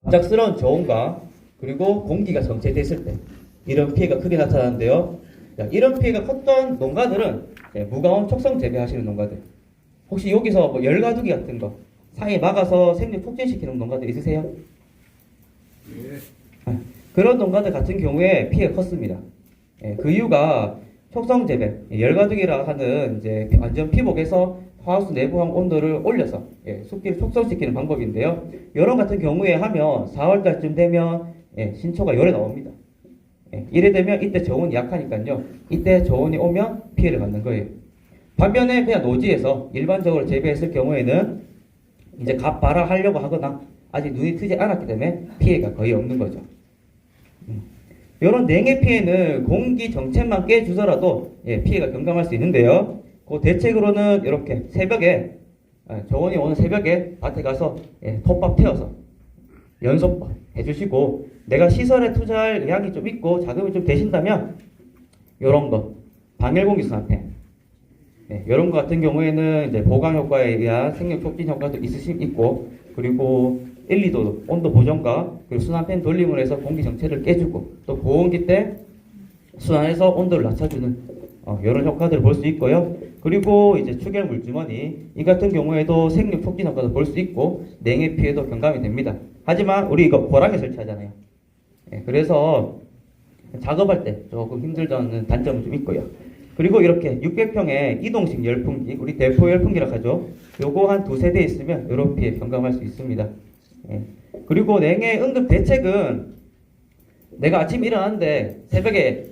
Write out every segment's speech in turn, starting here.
갑작스러운 저온과 그리고 공기가 정체됐을 때 이런 피해가 크게 나타나는데요. 이런 피해가 컸던 농가들은 무가온 촉성 재배하시는 농가들, 혹시 여기서 뭐 열가두기 같은 거 사이에 막아서 생육 촉진시키는 농가들 있으세요? 네. 그런 농가들 같은 경우에 피해가 컸습니다. 그 이유가 촉성 재배, 열가두기라 하는 이제 완전 피복에서 하우스 내부 온도를 올려서 습기를 촉성시키는 방법인데요. 이런 같은 경우에 하면 4월달쯤 되면 신초가 열에 나옵니다. 이래 되면 이때 저온이 약하니까요. 이때 저온이 오면 피해를 받는 거예요. 반면에 그냥 노지에서 일반적으로 재배했을 경우에는 이제 갑발화하려고 하거나 아직 눈이 트지 않았기 때문에 피해가 거의 없는 거죠. 이런 냉해 피해는 공기 정체만 깨주더라도 피해가 경감할 수 있는데요. 그 대책으로는 이렇게 새벽에 저온이 오는 새벽에 밭에 가서 톱밥 태워서 연소법 해주시고, 내가 시설에 투자할 의향이 좀 있고 자금이 좀 되신다면 이런 거 방열공기 순환팬, 이런 거 같은 경우에는 이제 보강 효과에 의한 생육 촉진 효과도 있고, 그리고 1, 2도 온도 보정과 그리고 순환팬 돌림을 해서 공기 정체를 깨주고, 또 고온기 때 순환해서 온도를 낮춰주는 이런 효과들을 볼 수 있고요. 그리고 이제 추결 물주머니, 이 같은 경우에도 생육 촉진 효과도 볼 수 있고 냉해 피해도 경감이 됩니다. 하지만 우리 이거 고랑에 설치하잖아요. 그래서 작업할 때 조금 힘들다는 단점은 좀 있고요. 그리고 이렇게 600평의 이동식 열풍기, 우리 대포 열풍기라고 하죠. 요거 한 두세 대 있으면 이런 피해 경감할 수 있습니다. 그리고 냉해 응급 대책은 내가 아침 일어났는데 새벽에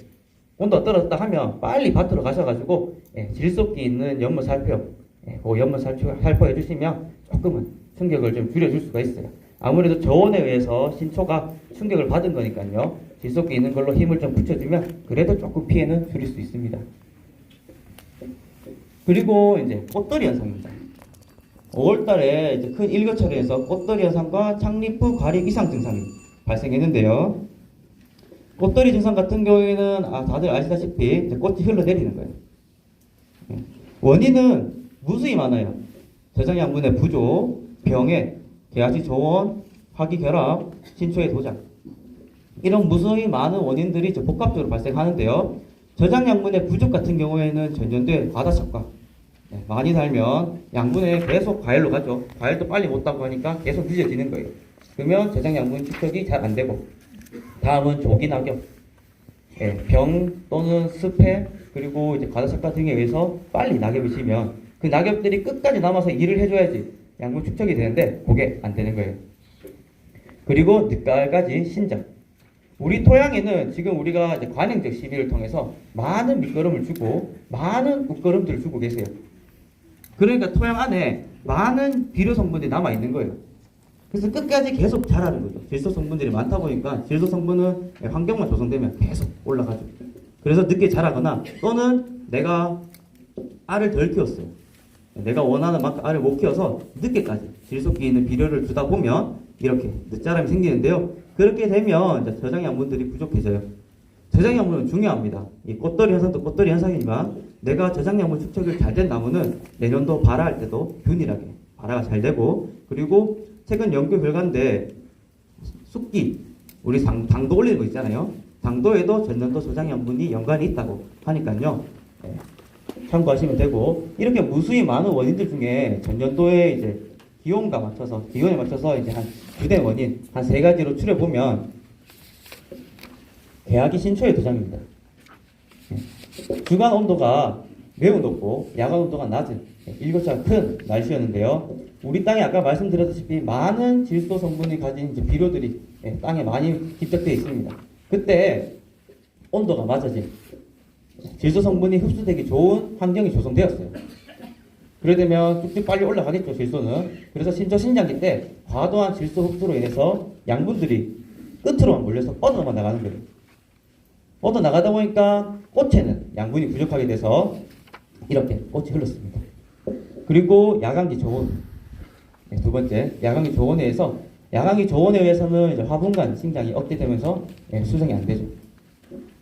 온도가 떨어졌다 하면 빨리 밭으로 가셔가지고 질소기 있는 연못 살포, 그 연못 살포해 주시면 조금은 충격을 좀 줄여줄 수가 있어요. 아무래도 저온에 의해서 신초가 충격을 받은 거니까요. 질소기 있는 걸로 힘을 좀 붙여주면 그래도 조금 피해는 줄일 수 있습니다. 그리고 이제 꽃돌이 현상입니다. 5월달에 이제 큰 일교차로에서 꽃돌이 현상과 창립 후 과립 이상 증상이 발생했는데요. 꽃돌이 증상 같은 경우에는 다들 아시다시피 이제 꽃이 흘러내리는 거예요. 원인은 무수히 많아요. 저장양분의 부족, 병해, 계하시 저온, 화기 결합, 신초의 도작, 이런 무수히 많은 원인들이 복합적으로 발생하는데요. 저장양분의 부족 같은 경우에는 전년도에 과다착과, 많이 달면 양분에 계속 과열로 가죠. 과열도 빨리 못 따고 하니까 계속 늦어지는 거예요. 그러면 저장양분 축적이 잘 안 되고, 다음은 조기 낙엽, 병 또는 습해, 그리고 이제 과다착과 등에 의해서 빨리 낙엽이 지면 그 낙엽들이 끝까지 남아서 일을 해줘야지 양분 축적이 되는데 그게 안 되는 거예요. 그리고 늦가을까지 신작. 우리 토양에는 지금 우리가 이제 관행적 시비를 통해서 많은 밑거름을 주고 많은 웃거름들을 주고 계세요. 그러니까 토양 안에 많은 비료 성분들이 남아 있는 거예요. 그래서 끝까지 계속 자라는 거죠. 질소 성분들이 많다 보니까 질소 성분은 환경만 조성되면 계속 올라가죠. 그래서 늦게 자라거나 또는 내가 알을 덜 키웠어요. 내가 원하는 만큼 알을 못 키워서 늦게까지 질소기 있는 비료를 주다 보면 이렇게 늦자람이 생기는데요. 그렇게 되면 이제 저장양분들이 부족해져요. 저장양분은 중요합니다. 이 꽃돌이 현상도 꽃돌이 현상이지만 내가 저장양분 축적이 잘 된 나무는 내년도 발화할 때도 균일하게 발화가 잘 되고, 그리고 최근 연구 결과인데 숫기, 우리 당도 올리는 거 있잖아요. 당도에도 전년도 저장양분이 연관이 있다고 하니까요. 참고하시면 되고, 이렇게 무수히 많은 원인들 중에 전년도에 이제 기온에 맞춰서 이제 한 주된 원인 한 세 가지로 추려보면 계하기 신초의 도장입니다. 주간 온도가 매우 높고 야간 온도가 낮은 일교차가 큰 날씨였는데요. 우리 땅에 아까 말씀드렸다시피 많은 질소 성분이 가진 이제 비료들이 땅에 많이 집적되어 있습니다. 그때 온도가 맞아진 질소 성분이 흡수되기 좋은 환경이 조성되었어요. 그래 되면 쭉쭉 빨리 올라가겠죠, 질소는. 그래서 신초 신장기 때 과도한 질소 흡수로 인해서 양분들이 끝으로만 몰려서 뻗어만 나가는 거예요. 뻗어 나가다 보니까 꽃에는 양분이 부족하게 돼서 이렇게 꽃이 흘렀습니다. 그리고 야광기 저온. 두 번째, 야광기 저온에 의해서, 야광기 저온에 의해서는 이제 화분간 신장이 억제되면서 수정이 안 되죠.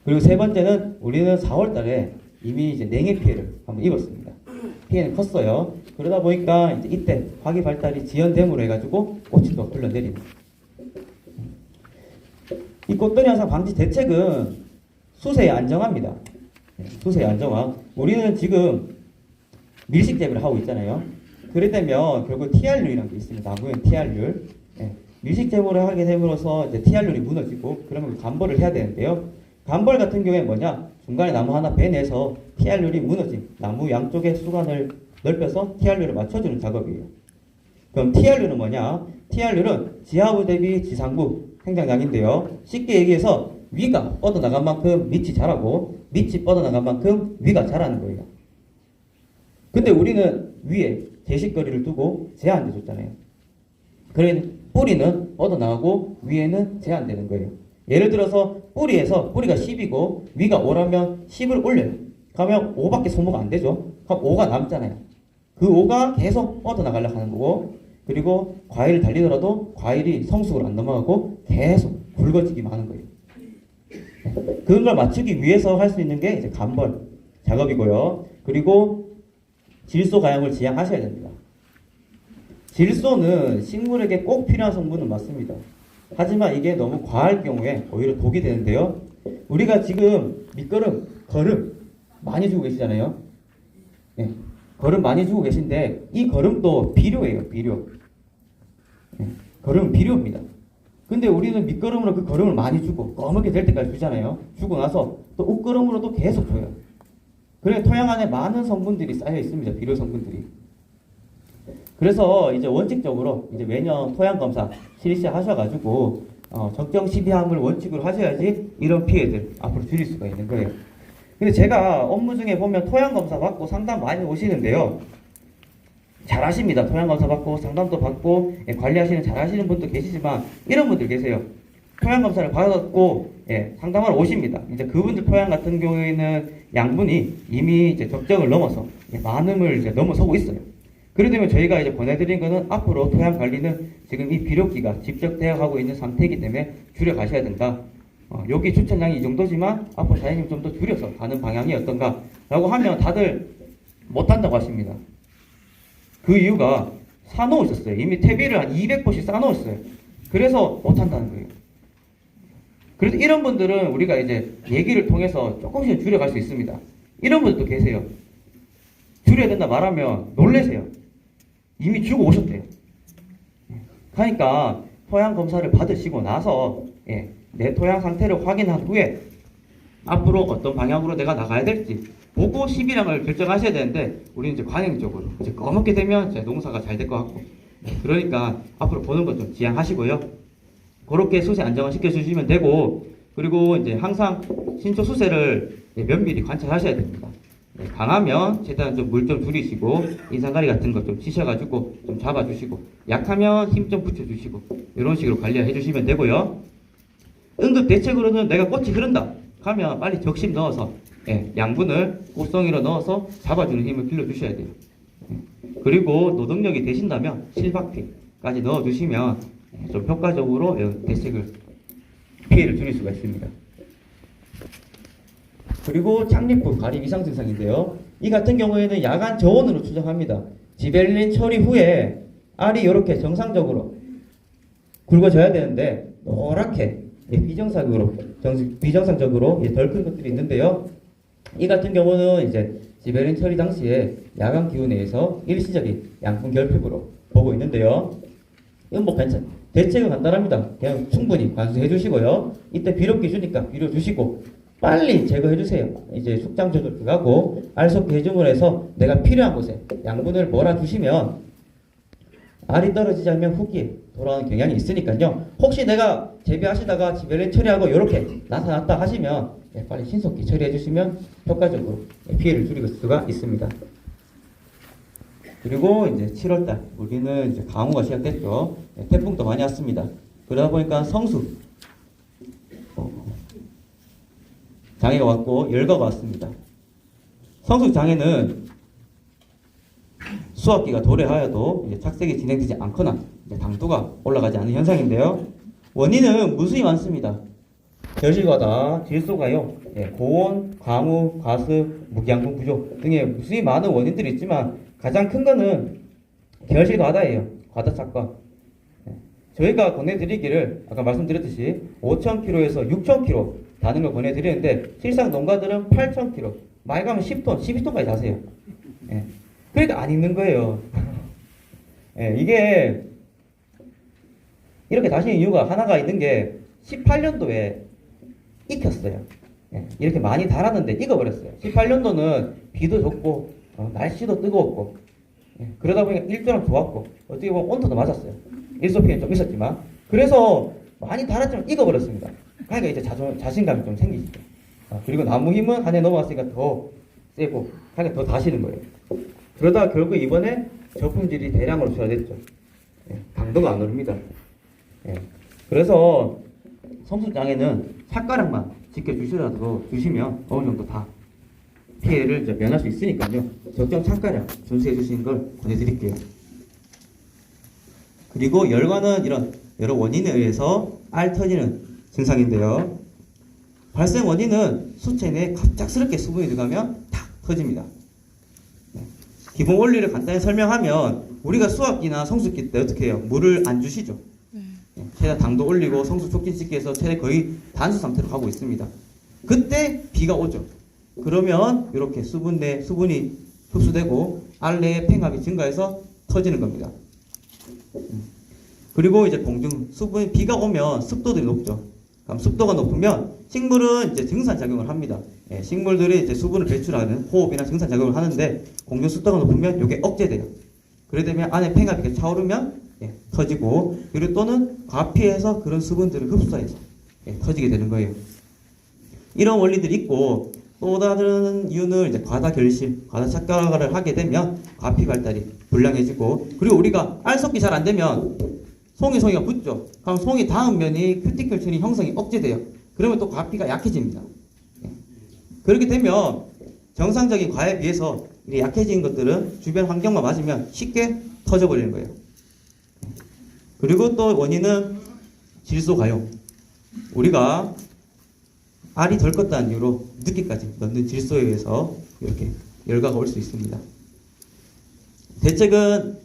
그리고 세 번째는 우리는 4월 달에 이미 이제 냉해 피해를 한번 입었습니다. 피해는 컸어요. 그러다 보니까 이제 이때 화기 발달이 지연됨으로 해가지고 꽃이 또 흘러내리는. 이 꽃들이 현상 방지 대책은 수세의 안정화입니다. 수세의 안정화. 우리는 지금 밀식 재배를 하고 있잖아요. 그랬다면 결국 TR률이라는 게 있습니다. 나무의 TR률. 밀식 재배를 하게 됨으로써 이제 TR률이 무너지고 그러면 간벌을 해야 되는데요. 간벌 같은 경우에 뭐냐? 중간에 나무 하나 베내서 TR률이 무너진 나무 양쪽의 수간을 넓혀서 TR률을 맞춰주는 작업이에요. 그럼 TR률은 뭐냐? TR률은 지하부 대비 지상부 생장량인데요. 쉽게 얘기해서 위가 뻗어나간 만큼 밑이 자라고 밑이 뻗어나간 만큼 위가 자라는 거예요. 근데 우리는 위에 제식거리를 두고 제한돼 줬잖아요. 그러면 뿌리는 뻗어나가고 위에는 제한되는 거예요. 예를 들어서 뿌리가 10이고 위가 5라면 10을 올려요. 그러면 5밖에 소모가 안 되죠. 그럼 5가 남잖아요. 그 5가 계속 뻗어나가려고 하는 거고, 그리고 과일을 달리더라도 과일이 성숙을 안 넘어가고 계속 굵어지기만 하는 거예요. 그런 걸 맞추기 위해서 할 수 있는 게 이제 간벌 작업이고요. 그리고 질소 가용을 지양하셔야 됩니다. 질소는 식물에게 꼭 필요한 성분은 맞습니다. 하지만 이게 너무 과할 경우에 오히려 독이 되는데요. 우리가 지금 밑거름, 거름 많이 주고 계시잖아요. 네, 거름 많이 주고 계신데 이 거름도 비료예요. 비료. 네, 거름은 비료입니다. 근데 우리는 밑거름으로 그 거름을 많이 주고 검게 될 때까지 주잖아요. 주고 나서 또 웃거름으로 또 계속 줘요. 그래 토양 안에 많은 성분들이 쌓여 있습니다. 비료 성분들이. 그래서 이제 원칙적으로 이제 매년 토양 검사 실시하셔가지고 적정 시비함을 원칙으로 하셔야지 이런 피해들 앞으로 줄일 수가 있는 거예요. 근데 제가 업무 중에 보면 토양 검사 받고 상담 많이 오시는데요. 잘하십니다. 토양 검사 받고 상담도 받고 관리하시는 잘하시는 분도 계시지만 이런 분들 계세요. 토양 검사를 받았고 상담하러 오십니다. 이제 그분들 토양 같은 경우에는 양분이 이미 이제 적정을 넘어서 많음을 이제 넘어서고 있어요. 그러면 저희가 이제 보내드린 거는 앞으로 토양 관리는 지금 이 비료기가 직접 되어가고 있는 상태이기 때문에 줄여가셔야 된다. 여기 추천량이 이 정도지만 앞으로 사장님 좀 더 줄여서 가는 방향이 어떤가 라고 하면 다들 못한다고 하십니다. 그 이유가 사놓으셨어요. 이미 퇴비를 한 200포씩 쌓아놓았어요. 그래서 못한다는 거예요. 그래서 이런 분들은 우리가 이제 얘기를 통해서 조금씩 줄여갈 수 있습니다. 이런 분들도 계세요. 줄여야 된다 말하면 놀래세요. 이미 주고 오셨대요. 그러니까 토양 검사를 받으시고 나서 내 토양 상태를 확인한 후에 앞으로 어떤 방향으로 내가 나가야 될지 보고 시비량을 결정하셔야 되는데 우리는 이제 관행적으로 이제 꺼먹게 되면 이제 농사가 잘 될 것 같고 그러니까 앞으로 보는 것 좀 지양하시고요. 그렇게 수세 안정화 시켜주시면 되고 그리고 이제 항상 신초 수세를 면밀히 관찰하셔야 됩니다. 강하면 최대한 좀 물 좀 줄이시고 인상가리 같은 거 좀 치셔가지고 좀 잡아주시고 약하면 힘 좀 붙여주시고 이런 식으로 관리해 주시면 되고요. 응급 대책으로는 내가 꽃이 흐른다 하면 빨리 적심 넣어서 양분을 꽃송이로 넣어서 잡아주는 힘을 길러주셔야 돼요. 그리고 노동력이 되신다면 실박피까지 넣어주시면 좀 효과적으로 대책을 피해를 줄일 수가 있습니다. 그리고 장립부 가림 이상 증상인데요. 이 같은 경우에는 야간 저온으로 추정합니다. 지벨린 처리 후에 알이 이렇게 정상적으로 굵어져야 되는데 노랗게 비정상적으로 덜 큰 것들이 있는데요. 이 같은 경우는 이제 지벨린 처리 당시에 야간 기후 내에서 일시적인 양분 결핍으로 보고 있는데요. 이건 뭐 대책은 간단합니다. 그냥 충분히 관수해 주시고요. 이때 비료기 주니까 비료 주시고 빨리 제거해 주세요. 이제 숙장 조절 들어가고 알속 개중을 해서 내가 필요한 곳에 양분을 몰아주시면 알이 떨어지지 않으면 후기에 돌아오는 경향이 있으니까요. 혹시 내가 재배하시다가 지벨린 처리하고 이렇게 나타났다 하시면 빨리 신속히 처리해 주시면 효과적으로 피해를 줄일 수가 있습니다. 그리고 이제 7월달 우리는 이제 강우가 시작됐죠. 태풍도 많이 왔습니다. 그러다 보니까 성수 장애가 왔고 열과가 왔습니다. 성수 장애는 수확기가 도래하여도 이제 착색이 진행되지 않거나 이제 당도가 올라가지 않는 현상인데요. 원인은 무수히 많습니다. 결실과다, 질소가요, 고온, 광우, 과습, 무기양분 부족 등의 무수히 많은 원인들이 있지만 가장 큰 거는 결실과다예요. 과다 착과. 저희가 권해드리기를 아까 말씀드렸듯이 5,000kg에서 6,000kg 다는 걸 권해드리는데 실상 농가들은 8,000kg, 많이 가면 10톤, 12톤까지 다세요. 예. 그러니까 안 익는 거예요. 예, 이게 이렇게 다시는 이유가 하나가 있는 게 18년도에 익혔어요. 예, 이렇게 많이 달았는데 익어버렸어요. 18년도는 비도 좋고 날씨도 뜨거웠고 그러다 보니까 일조량 좋았고 어떻게 보면 온도도 맞았어요. 일소피는 좀 있었지만 그래서 많이 달았지만 익어버렸습니다. 그러니까 이제 자신감이 좀 생기시죠. 그리고 나무 힘은 한 해 넘어왔으니까 더 세고 그러니까 더 다시는 거예요. 그러다 결국 이번에 저품질이 대량으로 소화됐죠. 강도가 안 오릅니다. 그래서 성수장에는 샷가락만 지켜주시면 어느 정도 다 피해를 이제 면할 수 있으니까요. 적정 샷가락 준수해 주시는 걸 권해드릴게요. 그리고 열과는 이런 여러 원인에 의해서 알 터지는 증상인데요. 발생 원인은 수체 내에 갑작스럽게 수분이 들어가면 탁 터집니다. 기본 원리를 간단히 설명하면 우리가 수확기나 성숙기 때 어떻게 해요? 물을 안 주시죠. 최대한 당도 올리고 성수 촉진시키기 위해서 최대 거의 단수 상태로 가고 있습니다. 그때 비가 오죠. 그러면 이렇게 수분이 흡수되고 알 내의 팽합이 증가해서 터지는 겁니다. 그리고 이제 공중 비가 오면 습도들이 높죠. 그럼 습도가 높으면 식물은 이제 증산작용을 합니다. 식물들이 이제 수분을 배출하는 호흡이나 증산작용을 하는데 공중 습도가 높으면 이게 억제돼요. 그래 되면 안에 팽합이 차오르면 터지고 그리고 또는 과피해서 그런 수분들을 흡수해서 터지게 되는 거예요. 이런 원리들이 있고 또 다른 이유는 이제 과다 결실, 과다 착각을 하게 되면 과피 발달이 불량해지고 그리고 우리가 알 섞기 잘 안 되면 송이가 붙죠. 그럼 송이 다음 면이 큐티클층이 형성이 억제돼요. 그러면 또 과피가 약해집니다. 그렇게 되면 정상적인 과에 비해서 약해진 것들은 주변 환경만 맞으면 쉽게 터져버리는 거예요. 그리고 또 원인은 질소 가용. 우리가 알이 덜 껐다는 이유로 늦게까지 넣는 질소에 의해서 이렇게 열과가 올 수 있습니다. 대책은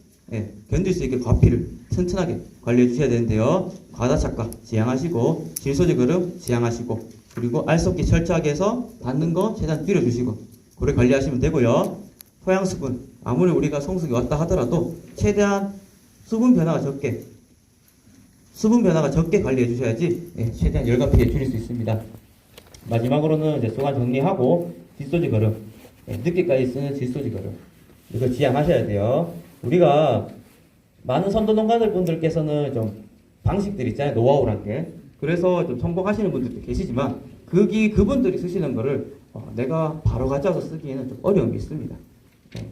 견딜 수 있게 과피를 튼튼하게 관리해 주셔야 되는데요. 과다 착각 지양하시고 질소지 거름 지양하시고 그리고 알 섞기 철저하게 해서 닿는 거 최대한 줄여주시고 그래 관리하시면 되고요. 토양 수분 아무리 우리가 성숙이 왔다 하더라도 최대한 수분 변화가 적게 관리해 주셔야지 최대한 열과 피해 줄일 수 있습니다. 마지막으로는 이제 소관 정리하고 질소지 거름 늦게까지 쓰는 질소지 거름 이거 지양하셔야 돼요. 우리가 많은 선도 농가들 분들께서는 좀 방식들 있잖아요. 노하우란 게. 그래서 좀 성공하시는 분들도 계시지만 그분들이 쓰시는 거를 내가 바로 가져와서 쓰기에는 좀 어려움이 있습니다.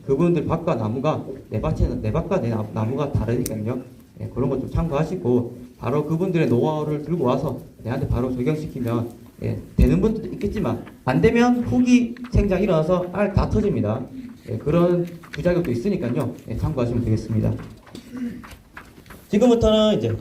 그분들 밭과 나무가 내 밭과 내 나무가 다르니까요. 그런 거 좀 참고하시고 바로 그분들의 노하우를 들고 와서 내한테 바로 적용시키면 되는 분들도 있겠지만 안 되면 후기 생장 일어나서 알 다 터집니다. 그런 부작용도 있으니까요. 참고하시면 되겠습니다. 지금부터는 이제